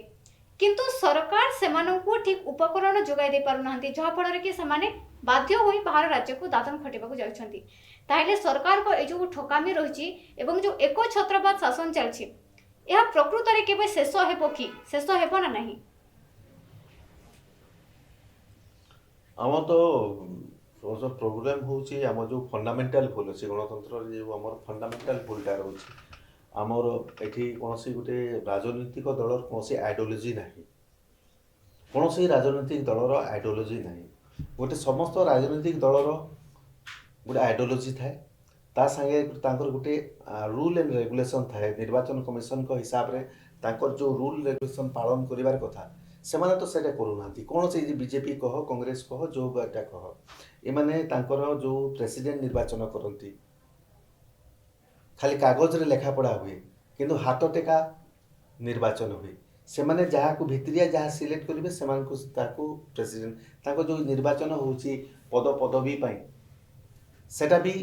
किंतु सरकार सेमानंकु ठीक उपकरण जोगाई दे पारु नाहंती जहा फल कि सेमाने बाध्य होई बाहर राज्य को दादन खटिबा को जाउछंती ताहले सरकार को ए जो ठकामी रहिछि एवं जो एकछत्रवाद शासन चलछि यह प्रकृत रे केबे शेष हेबो कि शेष हेबो ना नहीं आम तो प्रोब्लेम होची आम जो फंडामेंटल भूल अच्छे गणतंत्र जो आम फंडामेंटल भूलटा रोचे आमर एठी कौन गोटे राजनैतिक दलर कौन आइडियोलोजी ना कौन राजनैतिक दलर आइडियोलोजी ना गोटे समस्त राजनैतिक दलर गोटे आइडियोलोजी थाए ता संगे तांकर गोटे रूल एंड रेगुलेशन थाए निर्वाचन कमिशन को हिसाब रे तांकर जो रूल रेगुलेशन पालन करिवार कथा सेमाने तो सेटा करूना कौन से बीजेपी कह कांग्रेस कह जो एटा कह एमाने तांकर जो प्रेसिडेंट निर्वाचन करती खाली कागज रे लेखा पढ़ा हुए किंतु हाथ टेका निर्वाचन हुए से माने जहाँ को भित्रिया जहाँ सिलेक्ट करेंगे से प्रेसिडेंट ताको जो निर्वाचन होची पद पदवी पाई सेटा भी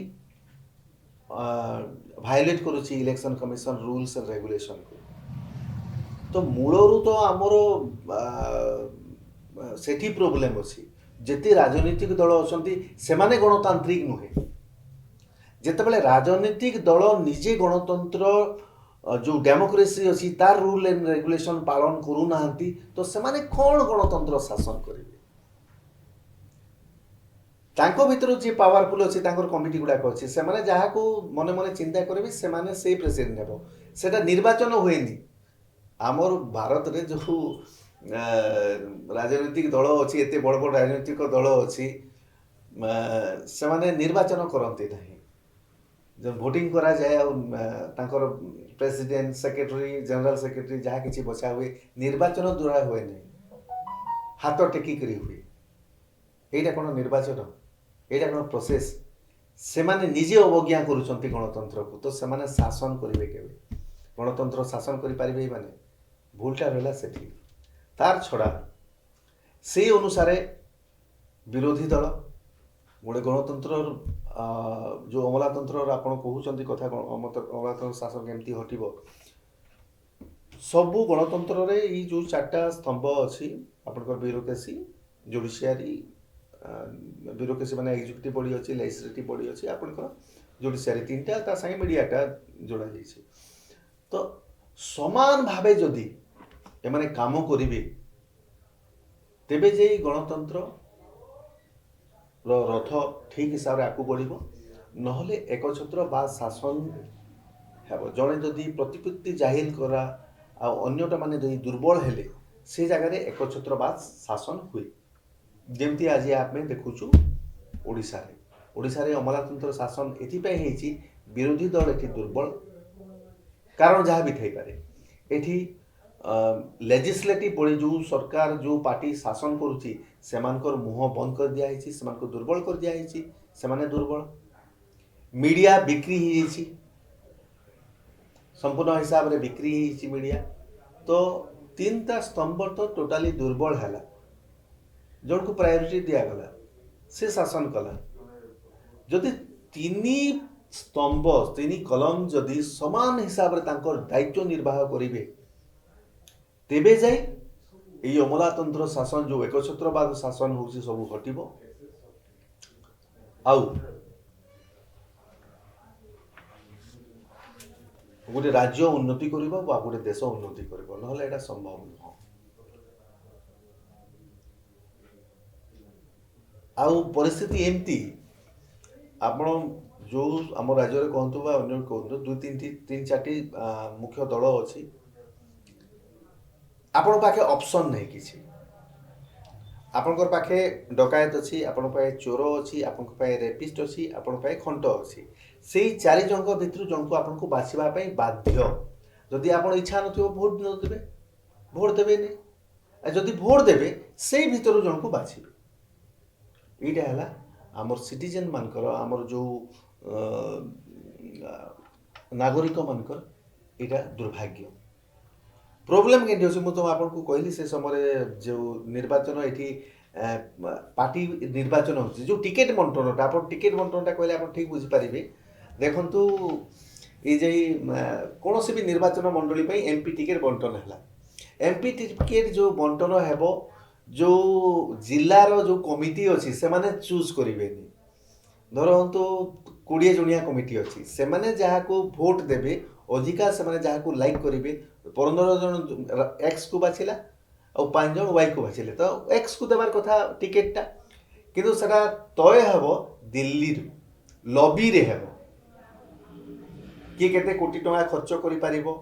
भायोलेट करुची election commission rules and regulation को तो मूलरू तो आमर सेठी प्रोब्लेम अच्छी जेते राजनीतिक दल अछंती सेमाने गणतांत्रिक नुहे जेतेबेले राजनीतिक दल निजे गणतंत्र जो डेमोक्रेसी अच्छी तार रूल एंड रेगुलेशन पालन करू नाहंती तो सेमाने कौन गणतंत्र शासन करेंगे तांको भितर जी पावरफुल अच्छी तांकर कमिटी गुड़ाक अच्छी से माने जहाँ को मने मने चिंता करेंगे से माने से प्रेसिडेंट हेबो सेटा निर्वाचन हुएनी आमर भारत रे जो राजनीतिक दल अच्छी एते बड़ बड़ राजनीतिक दल अच्छी से माने निर्वाचन करते नहीं जब भोटिंग करा जाए तांकर प्रेसिडेंट सेक्रेटरी जनरल सेक्रेटरी जहाँ किसी बचा हुए निर्वाचन द्वारा हुए नहीं हाथ टेकिक हुए एटा कौन निर्वाचन एटा कौन प्रोसेस से माने निजे अवज्ञा करुचंती गणतंत्र को तो से माने शासन करेंगे केवे गणतंत्र शासन करि पारिबे माने भूलटा रहला सेठी तार छड़ा से अनुसार विरोधी दल गोटे गणतंत्र जो अमलातंत्र आपण कहउचंती कथा अमलातंत्र शासन केमती हटिबो सबु गणतंत्र रे ई जो चारटा स्तंभ अछि आपनकर ब्यूरोक्रेसी जुडिशियरी ब्यूरोक्रेसी माने एग्जीक्यूटिव बॉडी अछि लेजिस्लेटिव बॉडी अछि आपनकर जुडिशियरी तीनटा ता संगे मीडियाटा जोड़ा जाइछि तो समान भावे जदि एमाने काम करिवे तेबे जे गणतंत्र रथ ठीक हिसाब रे आगू बढ़िबो नहले एकछत्र बा शासन हेबो जणे जदि प्रतिपत्ति जाहिर करा आ अन्यटा माने जदि दुर्बल हेले से जगह एकछत्र बा शासन हुए जेमती आज आप देखुछु ओडिशा रे अमलातंत्र शासन एथिपाई हेछि विरोधी दल एठी दुर्बल कारण जहाँ भी थई पारे एठी लेजिस्लेटिव बॉडी जो सरकार जो पार्टी शासन करुछि सेमानकर मुह बंद कर दिया हेछि सेमानको दुर्बल कर दिया हेछि सेमाने दुर्बल मीडिया बिक्री ही हेछि संपूर्ण हिसाब रे बिक्री ही हेछि मीडिया तो तीनटा स्तंभ तो टोटाली दुर्बल हैला जोन को प्रायोरिटी दिया गला से शासन कला जदि तीनी स्तंभ तीनी कलम जदि समान हिसाब रे तांकर दायित्व निर्वाह करिवे तेबे जाई एई अमलातंत्र शासन जो एकछत्रवाद शासन होउछि सब हटिबो आउ गोटे राज्य उन्नति करिबो बा गोटे देश उन्नति करिबो नहले एटा संभव नुह आउ परिस्थिति एमती आपण जो आम राज्य में कहतु बा अन्य कहतु दुई तीन चार मुख्य दल अच्छी आपण पाखे ऑप्शन नहीं किसी आपण पाखे डकायत अच्छी आपण पाखे चोर अच्छी आपण पाखे रेपिस्ट अच्छी आपण पाखे खंट अच्छी से चारि जन भितर जन को आपन को बाछिबा पई बाध्य जदि आपण इच्छा नथिबो भोट न देबे भोट देबे नै जदि भोट देबे से भितर जन को बाछिबे एटा हला आमर सिटीजन मानकर आमर जो नागरिक मानकर एटा दुर्भाग्य प्रोब्लेम के मुझे तो आपको कहली से समय जो निर्वाचन ये पार्टी निर्वाचन हो जो टिकेट बंटनटा आप टिकेट बंटनटा कहले आप ठीक बुझीपारे देखु ये कौन भी निर्वाचन मंडली पे एमपी टिकेट बंटन है एमपी टिकेट जो बंटन हेब जो जिलार जो कमिटी अच्छी से माने चूज करेंगे धरतु 20 जनिया कमिटी अच्छी से माने जहाँ को भोट देवे अधिका से माने जहाँ को लाइक करेंगे 15 जन एक्स को बाछिला और 5 जन वाई को बाछिले तो एक्स को देवार कथा टिकेटा किंतु सेटा तय हेब दिल्ली लबी रे हेब किए केते कोटी टका खर्च करि पारिबो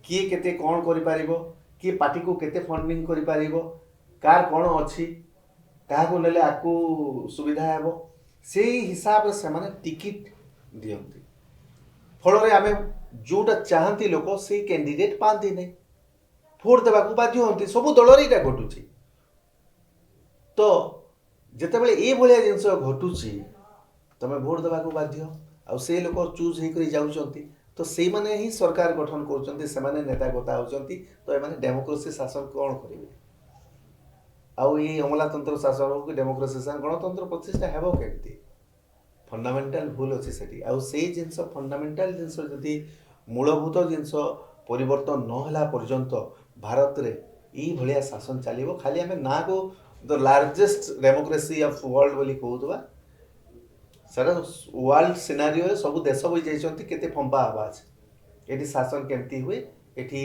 किए केते कोन करि पारिबो किए पार्टी को केते फंडिंग करि पारिबो कार कोन अछि कहा को नेले आकु सुविधा हेबो से हिसाब से माने टिकट दियंती फल रे आमे जोटा चाहती लोक से कैंडिडेट पाती नहीं भोट देवा को बाध्य होती सब दल रे घटुची तो जितेबाला ये भाया जिनस घटुची तुम भोट देवा को बाध्य आ से लोक चूज होकर जाऊँच तो से माने ही सरकार गठन कर नेता गता होती तो ये डेमोक्रेसी शासन कौन करेंगे आउ ये अमलातंत्र शासन हो कि डेमोक्रेसी शासन गणतंत्र प्रतिष्ठा हेब केमती फंडामेंटाल भूल अच्छी से आउ से जिनस फंडामेंटाल जिनस जदि मूलभूत जिनस परिवर्तन नहला पर्यंत भारत रे ई भलिया शासन चलिबो खाली हमें ना को the largest democracy of world बोली कहउतबा सारा वर्ल्ड सिनारियो रे सब देश बई जाइछंती केते फंपा आवाज एठी शासन केमती हुए एठी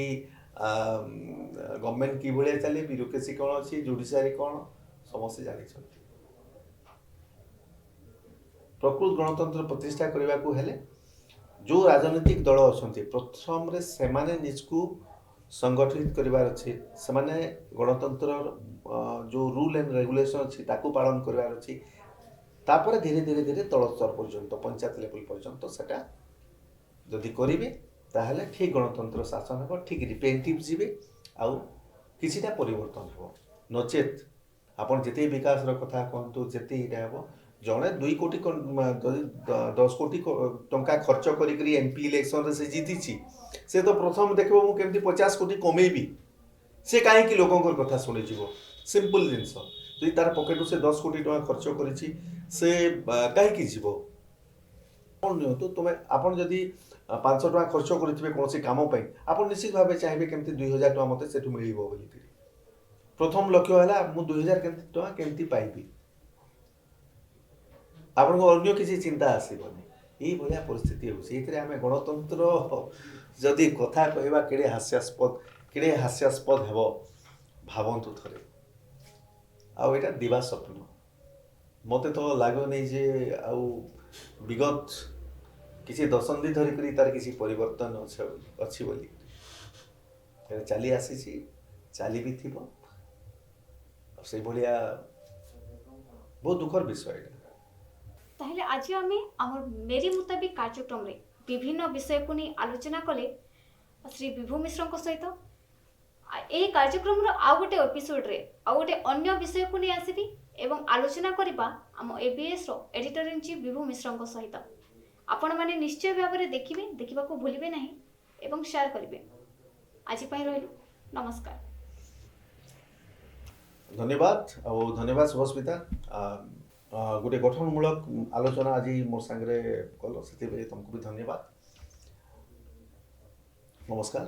गवर्नमेंट की भलिया चले ब्यूरोक्रेसी कोन अछि जुडिशियरी कोन समस्त जानिछंती प्रकृत गणतंत्र प्रतिष्ठा करने को हेले जो राजनीतिक दल अच्छा प्रथम रे सेमाने निजको संगठित करिवार अछि सेमाने गणतंत्र जो रूल एंड रेगुलेशन अछि ताकू पालन करिवार अछि तापर धीरे धीरे धीरे तल स्तर पर्यंत पंचायत लेवल पर्यंत सेटा जदि करिवे ताहले ठीक गणतंत्र शासन हेबो ठीक रिप्रेजेंटेटिव जीवे आउ किछिटा परिवर्तन हेबो नचेत आपण जेते विकास रो कथा कहंतु जेते इटा हेबो जड़े 2 कोटी 10 कोटी टंका खर्च करी एमपी इलेक्शन रे से जीती से तो प्रथम देखो मु केमती 50 कोटी कमेबी से कहीं लोकंर कथा शुणी जीव सिंपल जिनस जो तार पकेट से 10 कोटी टंका खर्च करी से कहीं जीव तो तुम आपन जदि 500 टंका खर्च करेंगे कौन काम आप निश्चित भाव चाहिए केमती 2000 टंका मत से मिल प्रथम लक्ष्य है मुझे 2000 टंका केमती पाइबी आपन को अन्य किसी चिंता आसबनी ये भाया परिस्थिति होमें गणतंत्र जदि कथा कहवा केड़े हास्यास्पद କେଡ଼େ ହାସ୍ୟାସ୍ପଦ ହେବ ଭାବନ୍ତୁ ଥରେ। ଆଉ ଏଇଟା ଦିବା ସ୍ୱପ୍ନ। ମୋତେ ତ ଲାଗୁନି ଯେ ଆଉ ବିଗତ କିଛି ଦଶନ୍ଧି ଧରିକରି ତାର କିଛି ପରିବର୍ତ୍ତନ ଅଛି ବୋଲି। ଏଇଟା ଚାଲି ଆସିଛି, ଚାଲି ବି ଥିବ। ଆଉ ସେଇଭଳିଆ ବହୁତ ଦୁଃଖର ବିଷୟ ଏଇଟା। ତାହେଲେ ଆଜି ଆମେ ଆମର ମେରି ମୁତାବିକ କାର୍ଯ୍ୟକ୍ରମରେ ବିଭିନ୍ନ ବିଷୟକୁ ନେଇ ଆଲୋଚନା କଲେ ଶ୍ରୀ ବିଭୁ ମିଶ୍ରଙ୍କ ସହିତ। ଏହି କାର୍ଯ୍ୟକ୍ରମର ଆଉ ଗୋଟେ ଏପିସୋଡରେ ଆଉ ଗୋଟେ ଅନ୍ୟ ବିଷୟକୁ ନେଇ ଆସିବି ଏବଂ ଆଲୋଚନା କରିବା ଆମ ABSର ଏଡିଟର ଇନ୍ ଚିଫ୍ ବିଭୁ ମିଶ୍ରଙ୍କ ସହିତ। ଆପଣମାନେ ନିଶ୍ଚୟ ଭାବରେ ଦେଖିବାକୁ ଭୁଲିବେ ନାହିଁ ଏବଂ ସେୟାର କରିବେ। ଆଜି ପାଇଁ ରହିଲୁ, ନମସ୍କାର। ଧନ୍ୟବାଦ। ଆଉ ଧନ୍ୟବାଦ ଶୁଭସ୍ମିତା। ଗୋଟେ ଗଠନମୂଳକ ଆଲୋଚନା ଆଜି ମୋ ସାଙ୍ଗରେ କଲ, ସେଥିପାଇଁ ତମକୁ ବି ଧନ୍ୟବାଦ। ନମସ୍କାର।